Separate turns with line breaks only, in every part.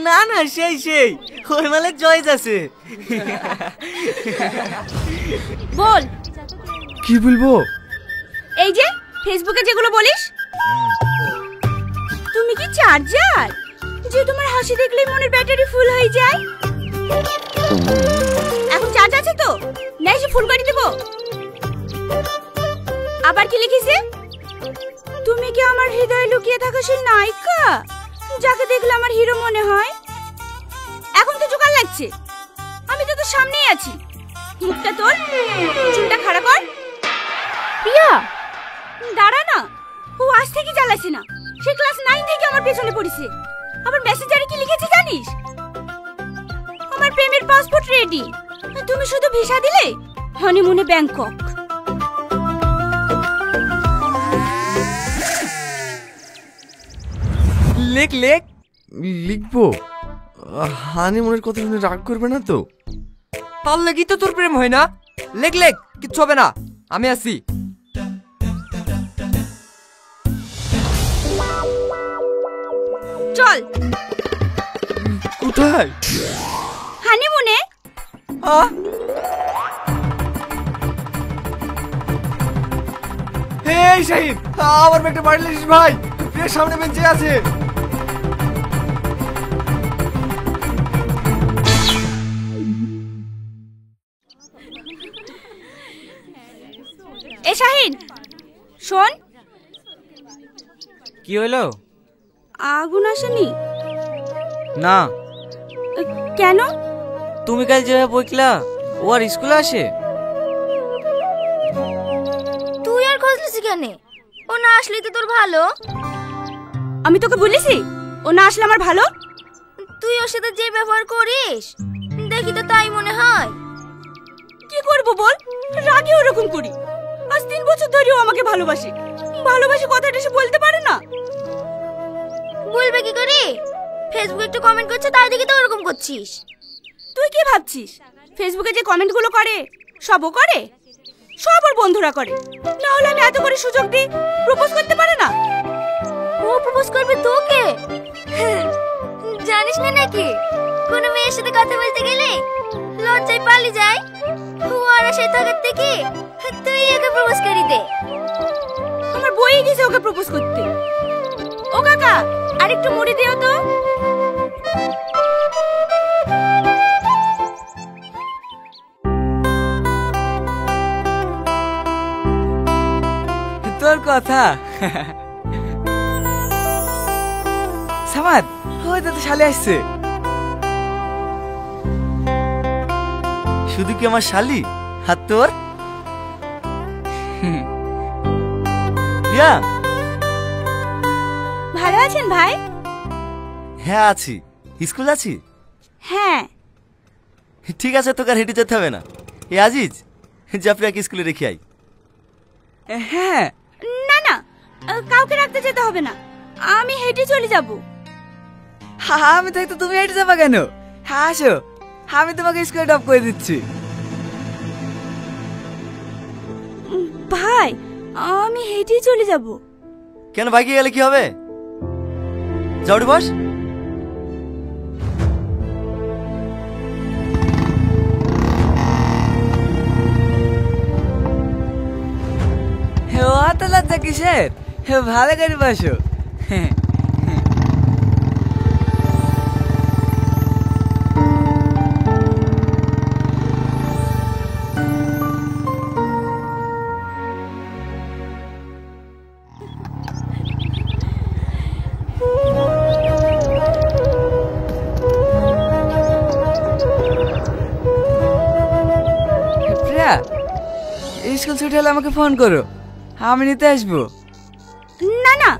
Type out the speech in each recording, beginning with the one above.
না না, সেই সেই ওই মালে চয়েস আছে।
বল।
কি বলবো?
এই যে ফেসবুকে যেগুলো বলিস। তুমি কি চার্জার যে তোমার হাসি দেখলেই মনের ব্যাটারি ফুল হয়ে যায়? এখন চার্জ আছে তো, না এসে ফুল করে দেবো? আবার কি লিখেছে? তুমি কি আমার হৃদয়ে লুকিয়ে থাকা সেই নায়িকা যাকে দেখলে আমার হিরো মনে হয়? এখন তো জোকার লাগছে, আমি তো তোর সামনেই আছি। মুখটা তোল, চুলটা খাড়া কর। প্রিয়া দাঁড়া না, ও আজ থেকে জ্বালাছে না, সে ক্লাস 9 থেকে আমার পেছনে পড়েছে। আবার মেসেঞ্জারে কি লিখেছে জানিস? আমার প্রেমের পাসপোর্ট রেডি, তুমি শুধু ভিসা দিলে হনিমুনে ব্যাংকক।
লেখ লেখ। লিখবো? হানিমুনের কথা শুনে রাগ করবে না তো?
তার লাগি তো তোর প্রেম হয় না। লেখ লেখ, কিচ্ছু হবে না, আমি আছি।
চল।
কোথায়?
হানিমুনে।
এই শাহিন, আমার ব্যাগটা বাড়ি লিস ভাই, প্রিয়ার সামনে বেঞ্চে আছে।
এ শাহিন শোন।
কি হলো?
আগুন আসেনি?
না।
কেন?
তুমি কাল যেভাবে বইকলা ও আর স্কুলে আসে?
তুই আর খোঁজলিস কেন? ও না আসলে তো তোর ভালো।
আমি তোকে বলেছি ও না আসলে আমার ভালো?
তুই ওর সাথে যে ব্যবহার করিস দেখি তো তাই মনে হয়।
কি করব বল, রাগে ওরকম করি। আজ 3 বছর ধরে ও আমাকে ভালোবাসে, ভালোবাসে কথাটা সে বলতে পারে না।
বলবে কি করে? ফেসবুকে একটু কমেন্ট করছে তাই দেখি তো ওরকম করছিস।
তুই কি ভাবছিস ফেসবুকে যে কমেন্টগুলো করে সবও করে? সব ওর বন্ধুরা করে, না হলে আমি এত করে সুযোগ দিই প্রপোজ করতে পারে না।
ও প্রপোজ করবে তোকে? জানিস না নাকি কোনো মেয়ের সাথে কথা বলতে গেলে লজ্জায় পালিয়ে যায়। ও আর আশায় থাকার থেকে তুই ওকে প্রপোজ করি দে।
আমার বই গেছে ওকে প্রপোজ করতে। ও কাকা আরেকটু মুড়ি দিও তো।
তোর কথা সামাদ, হয়তো তো শালি আসছে। শুধু কি আমার শালি, হাত তোর? রিয়া,
ভালো আছেন ভাই?
হ্যাঁ আছি। স্কুল আছি?
হ্যাঁ।
ঠিক আছে, তোকে আর হেঁটে যেতে হবে না। এ আজিজ, যা প্রিয়াকে স্কুলে রেখে আই।
হ্যাঁ। না না, কাউকে রাখতে যেতে হবে না, আমি হেঁটে চলে যাব।
আমি থাকতে তুমি হেঁটে যাবা কেন? হ্যাঁ আসো, আমি তোমাকে স্কুলে ড্রপ করে দিচ্ছি।
ভাই আমি হেঁটেই চলে যাব।
কেন, বাইকে গেলে কি হবে? যাও রে বস।
অত লজ্জা কিসের? ভালো করে বসো। প্রিয়া, স্কুল ছুটি হলে আমাকে ফোন করো, আমি নিতে আসবো।
না না,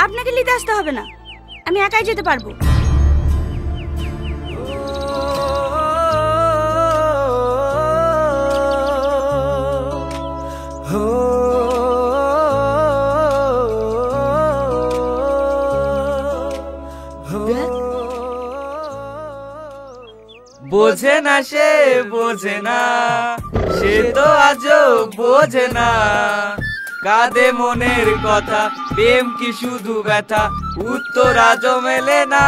আপনাকে নিতে আসতে হবে না, আমি একাই যেতে পারবো।
বোঝে না সে, বোঝে না, সে তো আজও বোঝে না।
কাঁদে মনের কথা, প্রেম কি শুধু ব্যথা, উত্তর আজও মেলে না,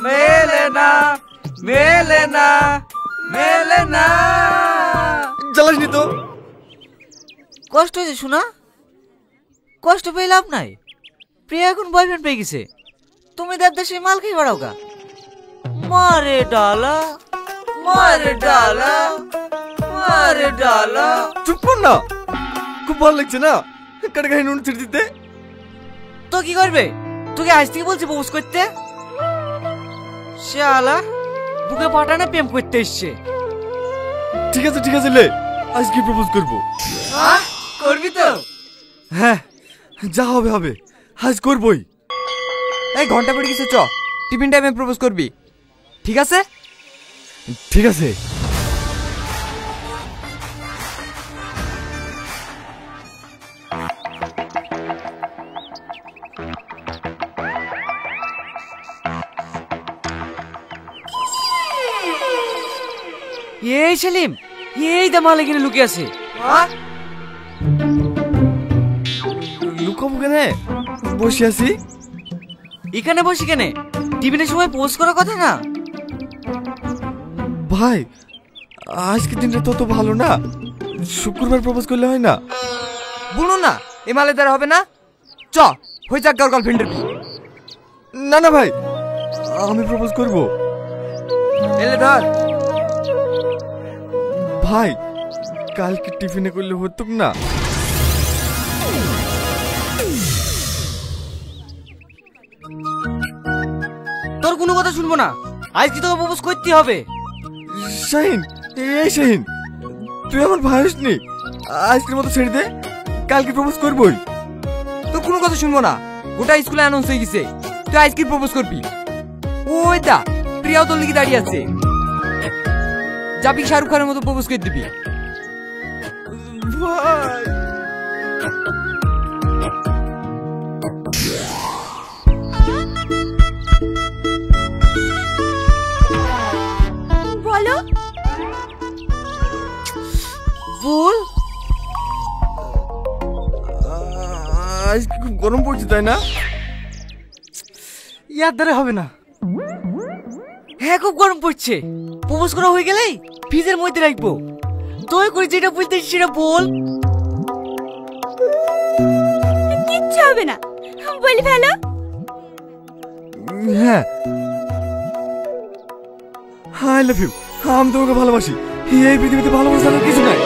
মেলে না, মেলে না, মেলে না।
জ্বালাসনি তো।
কষ্ট হয়েছে শোনা, কষ্ট পেয়ে লাভ নাই। প্রিয়া এখন বয়ফ্রেন্ড পেয়ে গেছে, তুমি দেবদাসে মাল খেয়ে বেড়াও গা। মারে ডালা, মারে ডালা, মারে ডালা।
চুপ কর না, খুব ভালো লাগছে না কাটে গায়ে নুন ছিড়ে দিতে।
তো কি করবে, তোকে আজ থেকে বলছি প্রপোজ করতে। শালা বুকে পাঠানে প্রেম করতে এসছে।
ঠিক আছে ঠিক আছে, লে আজকে প্রপোজ করব।
করবি তো?
হ্যাঁ, যা হবে হবে, আজ করবই।
এই ঘন্টা পড়ে গেছে, চ টিফিন টাইমে প্রপোজ করবি, ঠিক আছে?
ঠিক আছে।
এই সেলিম, এই দা মাল এখানে লুকিয়ে আছে।
লুকাবো কেনে, বসে আছি।
এখানে বসি কেনে? টিফিনের সময় পোস্ট করার কথা না?
ভাই আজকে দিনটা তত ভালো না, শুক্রবার প্রপোজ করলে হয় না?
বলুন না, এ মালে দ্বারা হবে না। চ হয়ে যাক গার্লফ্রেন্ডের।
না না ভাই, আমি প্রপোজ করব।
এলে ধর।
ভাই কালকে টিফিনে করলে হতো না?
তোর কোনো কথা শুনবো না, আজকে তোকে প্রপোজ করতে হবে।
শাহিন, এই শাহিন, তুই আমার ভাই হসনি, আজকের মতো ছেড়ে দে, কালকে প্রপোজ করবই।
তোর কোনো কথা শুনবো না, গোটা স্কুলে অ্যানাউন্স হয়ে গেছে তুই আজকে প্রপোজ করবি। ওই দা প্রিয়াও তোর লিখে দাঁড়িয়ে আছে, যাবি শাহরুখ খানের মতো প্রপোজ করে দিবি।
ভাই
বলো।
বল।
আজকে খুব গরম পড়ছে তাই না?
ইয়ার দ্বারা হবে না। হ্যাঁ খুব গরম পড়ছে, প্রপোজ করা হয়ে গেলেই ফ্রিজের মধ্যে রাখবো। তুই করে যেটা বলতে সেটা বল।
কিচ্ছু হবে না, বলি ফেলো।
হ্যাঁ, আই লাভ ইউ, আমি তোমাকে ভালোবাসি, এই পৃথিবীতে ভালোবাসার আর কিছু নাই।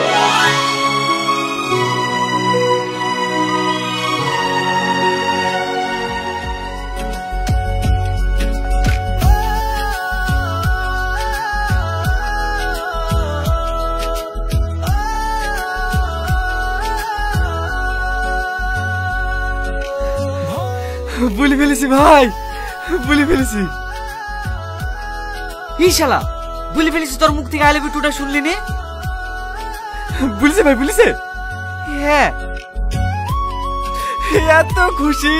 বলে ফেলেছি ভাই, বলে ফেলেছি।
এই শালা বলে ফেলেছি, তোর মুখ থেকে আই লাভ ইউ টুটা শুনলি নে?
বলেছে ভাই, বলেছে।
হ্যাঁ।
এত খুশি,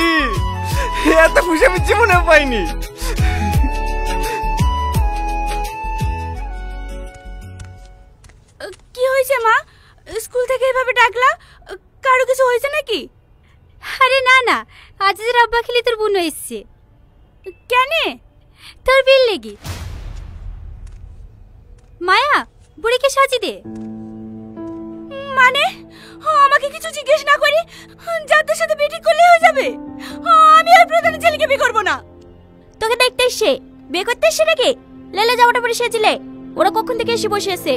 এত খুশি আমি জীবনে পাইনি।
কি হয়েছে মা, স্কুল থেকে এভাবে ডাকলা? কারো কিছু হয়েছে নাকি?
আরে না না, আজিজের আব্বা খেলি তোর বোন এসছে।
কেন?
তোর বিল লেগে। মায়া বুড়িকে সাজি দে।
মানে আমাকে কিছু জিজ্ঞেস না করে যাদের সাথে বেটি করলে হয়ে যাবে? আমি আর প্রধানের ছেলেকে বিয়ে করবো না।
তোকে দেখতে এসে বিয়ে করতে এসে নাকি? লেলে জামাটা পরে সেজিলে, ওরা কখন থেকে এসে বসে আছে।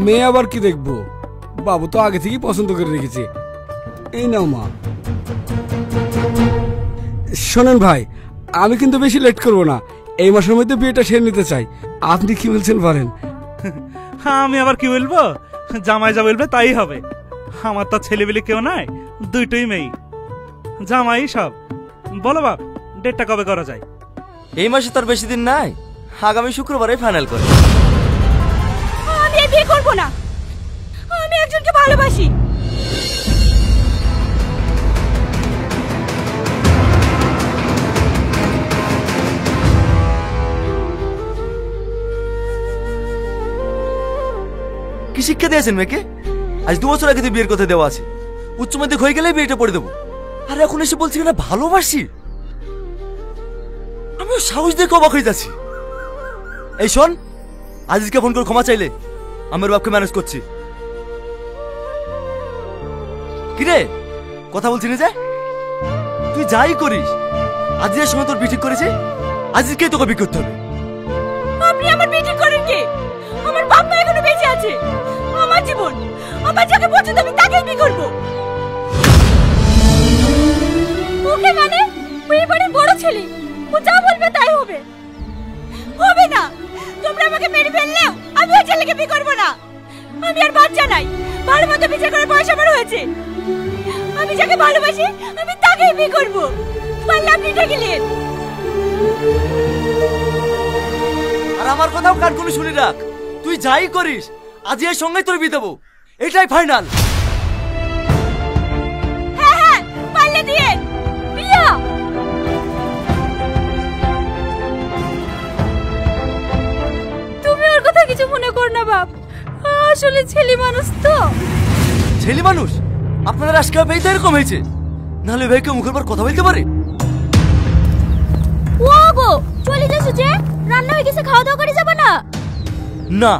মেয়ে আবার কি দেখবো, বাবু তো আগে থেকেই পছন্দ করে রেখেছে। এই নাও মা। শোনেন ভাই, আমি কিন্তু বেশি লেট করবো না, এই মাসের মধ্যে বিয়েটা সেরে নিতে চাই। আপনি কি বলছেন বলেন?
আমি আবার কি বলবো, জামাই যা বলবে তাই হবে। আমার তো ছেলেবেলে কেউ নাই, দুইটাই মেয়ে, জামাই সব। বলো বাপ, ডেটটা কবে করা যায়?
এই মাসে তার বেশি দিন নাই, আগামী শুক্রবারে ফাইনাল করে।
আমি বিয়ে করবো না, আমি একজনকে ভালোবাসি।
কি শিক্ষা দিয়েছেন মেয়েকে? আজ 2 বছর আগে তো বিয়ের কথা দেওয়া আছে, উচ্চ মাধ্যমিক হয়ে গেলেই বিয়েটা করে দেবো, আর এখন এসে বলছি না ভালোবাসি। আমিও সাহস দেখে অবাক হয়ে যাচ্ছি। এই শোন, আজিজকে ফোন করে ক্ষমা চাইলে আমার বাপকে ম্যানেজ করছি। কিরে কথা বলছি না যে? তুই যাই করিস, আজিজের সঙ্গে তোর বিয়ে ঠিক করেছে, আজিজকেই তোকে বিয়ে করতে হবে।
আপনি আমার বিয়ে ঠিক করেন কি? আমার বাপ মা এখনো বেঁচে আছে, আমার জীবন, আমার যাকে পছন্দ আমি তাকেই বিয়ে করব। ওকে মানে ওই বাড়ির বড় ছেলে, ও যা বলবে তাই হবে। হবে না, তোমরা আমাকে মেরে ফেললেও আমি ওই ছেলেকে বিয়ে করব না। আমি আর বাচ্চা নাই, ভালো মতো বিচার করার বয়স আমার হয়েছে। আমি যাকে ভালোবাসি আমি তাকেই বিয়ে করব। পারলে আপনি ডেকে নিন।
আর আমার কথাও কান খুলে শুনে রাখ, তুই যাই করিস আজিজের সঙ্গেই তোর বিয়ে দেবো, এটাই ফাইনাল।
হ্যাঁ হ্যাঁ, পারলে দিন বিয়া। তুমি ওর কথা কিছু মনে কর না বাপ, আসলে ছেলে মানুষ তো।
ছেলে মানুষ? আপনাদের আজকে ভাই তো এরকম হয়েছে, নাহলে ভাইকে মুখের পর কথা বলতে পারে?
ও গো চলে যাচ্ছ যে? রান্না হয়ে গেছে, খাওয়া দাওয়া করে যাবে না?
না,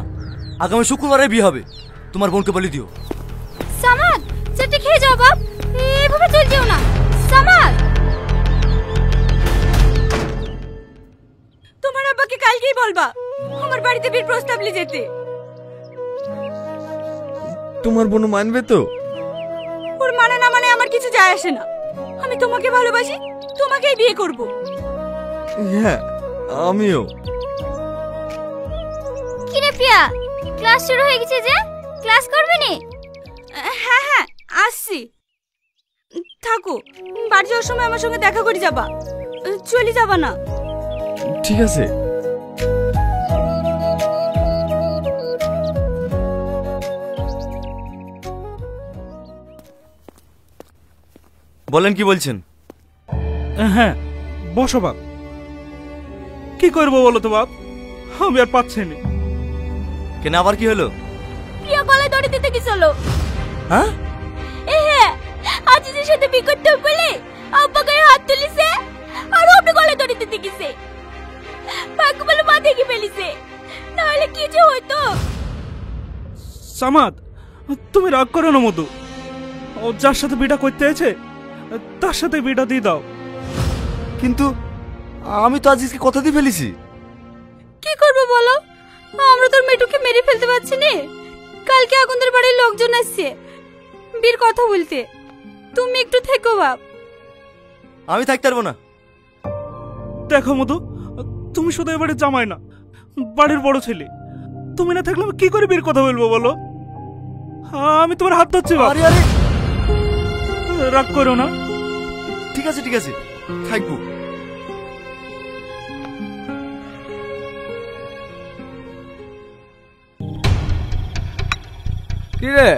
আগামী শুক্রবারে বিয়ে হবে, তোমার বোনকে বলে দিও।
সামাদ চেটে খেয়ে যাও বাপ, এভাবে চল যেও না। সামাদ,
তোমার আব্বাকে কালকেই বলবা আমার বাড়িতে বিয়ের প্রস্তাব নিয়ে যেতে।
তোমার বোন মানবে তো?
ওর মানে না মানে আমার কিছু যায় আসে না, আমি তোমাকে ভালোবাসি, তোমাকেই বিয়ে করব।
হ্যাঁ আমিও।
কি রে প্রিয়া, ক্লাস শুরু হয়ে গেছে যে? ক্লাস করবি নি?
হ্যাঁ হ্যাঁ আসছি, থাকো, বাড়ি যাওয়ার সময় আমার সঙ্গে দেখা করে যাবা, চলে যাবা না।
ঠিক আছে।
বলেন, কি বলছেন?
হ্যাঁ বসো বাপ। কি করবো বলো তো বাপ, আমি আর পাচ্ছি না।
কেন, আবার কি হলো?
প্রিয়া গলায় দড়ি দিতে গেছিল।
হ্যাঁ?
হ্যাঁ, আজিজের সাথে বিয়ে করতে হবে বলে আব্বা গায়ে হাত তুলিছে, আর ও আপনি গলায় দড়ি দিতে গেছে। ভাগ্য বলে মা দেখে ফেলিছে, নাহলে কি যে হইতো।
সামাদ তুমি রাগ করো না মধু, ও যার সাথে বিয়েটা করতে আছে তার সাথে বিয়েটা দিয়ে দাও।
কিন্তু আমি তো আজিজকে কথা দিয়ে ফেলেছি।
কি করবো বলো, আমরা তোর মেয়েটুকে মেরে ফেলতে পারছি না। কালকে আগুনদের বাড়ির লোকজন আসছে বীর কথা বলতে, তুমি একটু থেকো বাপ।
আমি থাকতে পারবো না।
দেখো মধু, তুমি শুধু এবারে জামাই না, বাড়ির বড় ছেলে, তুমি না থাকলে আমি কি করে বিয়ের কথা বলবো বলো? আমি তোমার হাত ধরছি বাপ।
আরে আরে,
রাগ করো না।
ঠিক আছে ঠিক আছে, থাকবো।
কিরে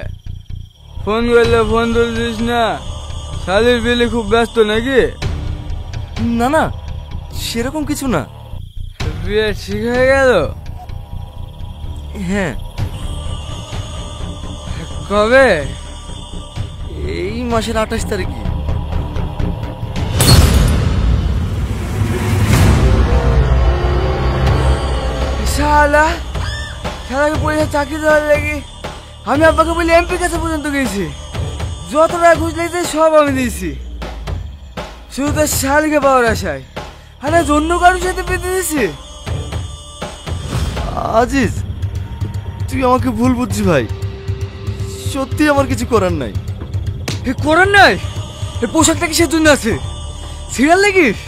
ফোন করলে ফোন তুলছিস না? শালির বিলি খুব ব্যস্ত নাকি?
না না, সেরকম কিছু না।
বিয়ে ঠিক হয়ে গেল?
হ্যাঁ।
কবে?
এই মাসের 28 তারিখে।
শালা শালাকে পয়সা চাকরি দেওয়ার লাগে আমি আব্বাকে বলে এমপি কাছে পর্যন্ত গেছি, যত টাকা ঘুষ লেগেছে সব আমি দিয়েছি, শুধু তার শালিকে পাওয়ার আশায়। আর আজ অন্য কারোর সাথে পেতে দিয়েছি।
আজিজ, তুই আমাকে ভুল বুঝছিস ভাই, সত্যি আমার কিছু করার নাই।
এ করার নাই? এ পোশাকটা কিসের জন্য আছে? Serial leggings?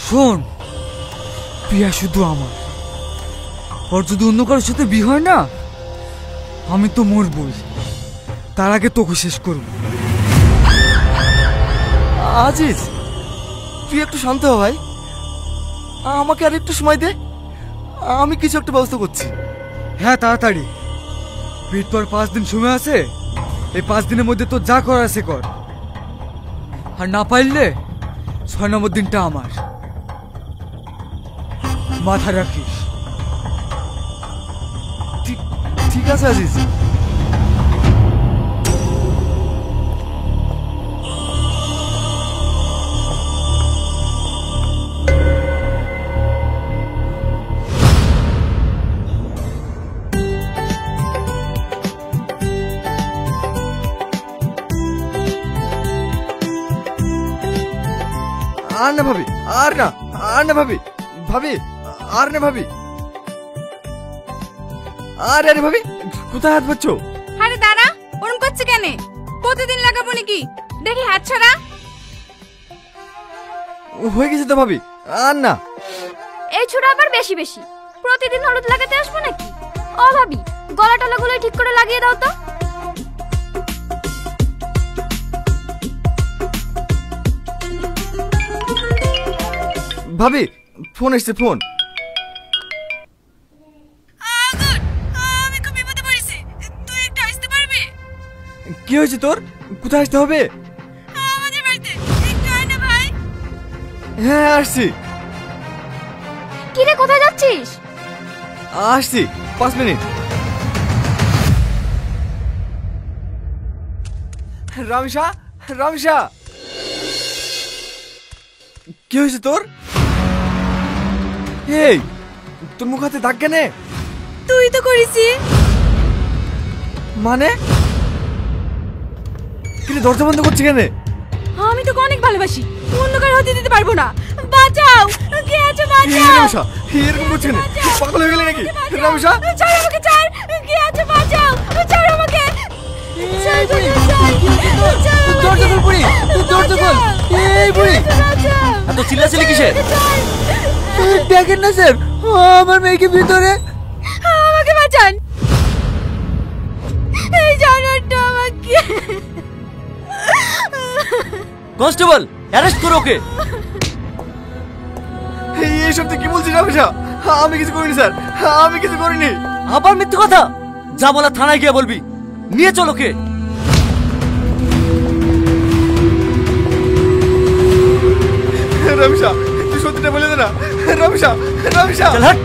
শোন, প্রিয়া শুধু আমার, ওর যদি অন্য কারোর সাথে বিয়ে হয় না আমি তো মরবই, তার আগে তোকে শেষ করব।
আজিজ, তুই একটু শান্ত হ ভাই, আমাকে আর একটু সময় দে, আমি কিছু একটা ব্যবস্থা করছি।
হ্যাঁ তাড়াতাড়ি, বিয়ের পর 5 দিন সময় আছে, এই 5 দিনের মধ্যে তো যা করার আছে কর, আর না পারলে 6 নম্বর দিনটা আমার। মাথা রাখিস। ঠিক আছে আজিজ। আর না ভাবি, আর না, আর না ভাবি, ভাবি আর না ভাবি, আরে আরে ভাবি কোথায় হাত পাচ্ছ?
আরে দাঁড়া, ওরম করছে কেন? প্রতিদিন লাগাবো নাকি? দেখি হাত ছাড়া।
হয়ে গেছে তো ভাবি, আর না।
এই ছোড়া আবার বেশি বেশি প্রতিদিন হলুদ লাগাতে আসবো নাকি? ও ভাবি, গলা টলাগুলো ঠিক করে লাগিয়ে দাও তো।
ভাবি ফোন এসছে, ফোন।
আমি খুব বিপদে পড়েছি, তুই একটু আসতে পারবি?
কি হয়েছে তোর? কোথায় আসতে হবে?
আমাদের বাড়িতে একটু আয় না ভাই।
হ্যাঁ আসছি,
কি রে, কোথায় যাচ্ছিস?
আসছি 5 মিনিট। রামিসা, রামিসা কি হয়েছে তোর? এই তোর মুখ হাতে দাগ কেন?
তুই তো করেছি।
মানে কিরে দরজা বন্ধ করছিস কেন?
আমি তোকে অনেক ভালোবাসি, অন্য কারো হতে দিতে পারবো না। বাঁচাও, কে আছে বাঁচাও।
রামিসা এরকম করছিস কেন? পাগল হয়ে গেলে নাকি? রামিসা
ছাড় আমাকে, ছাড়, কে আছে বাঁচাও, ছাড় আমাকে।
দরজা খোল বুড়ি, দরজা খোল। এই বুড়ি
এত চিল্লাচিল্লি কিসের?
দেখেন না স্যার, আমার মেয়েকে ভিতরে।
আমাকে বাঁচান, এই জানোয়ারটা আমাকে।
কনস্টেবল, অ্যারেস্ট করো ওকে।
এইসব তুই কি বলছিস রামিসা? আমি কিছু করিনি স্যার, আমি কিছু করিনি।
আবার মিথ্যে কথা? যা বলা থানায় গিয়ে বলবি। নিয়ে চল ওকে।
রামিসা তুই সত্যিটা বলে দে না। রামিসা, রামিসা
চল হাট।